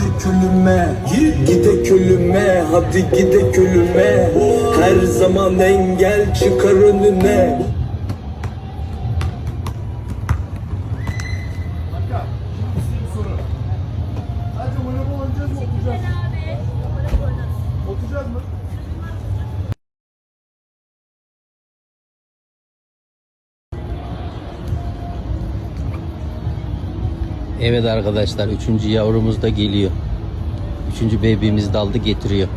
hadi külüme, gidek ölüme, hadi gidek ölüme. Her zaman engel çıkar önüne. Sadece voleybol oynayacağız mı, oturacağız mı? Oturacağız mı? Evet arkadaşlar, 3. yavrumuz da geliyor. 3. bebeğimiz daldı getiriyor.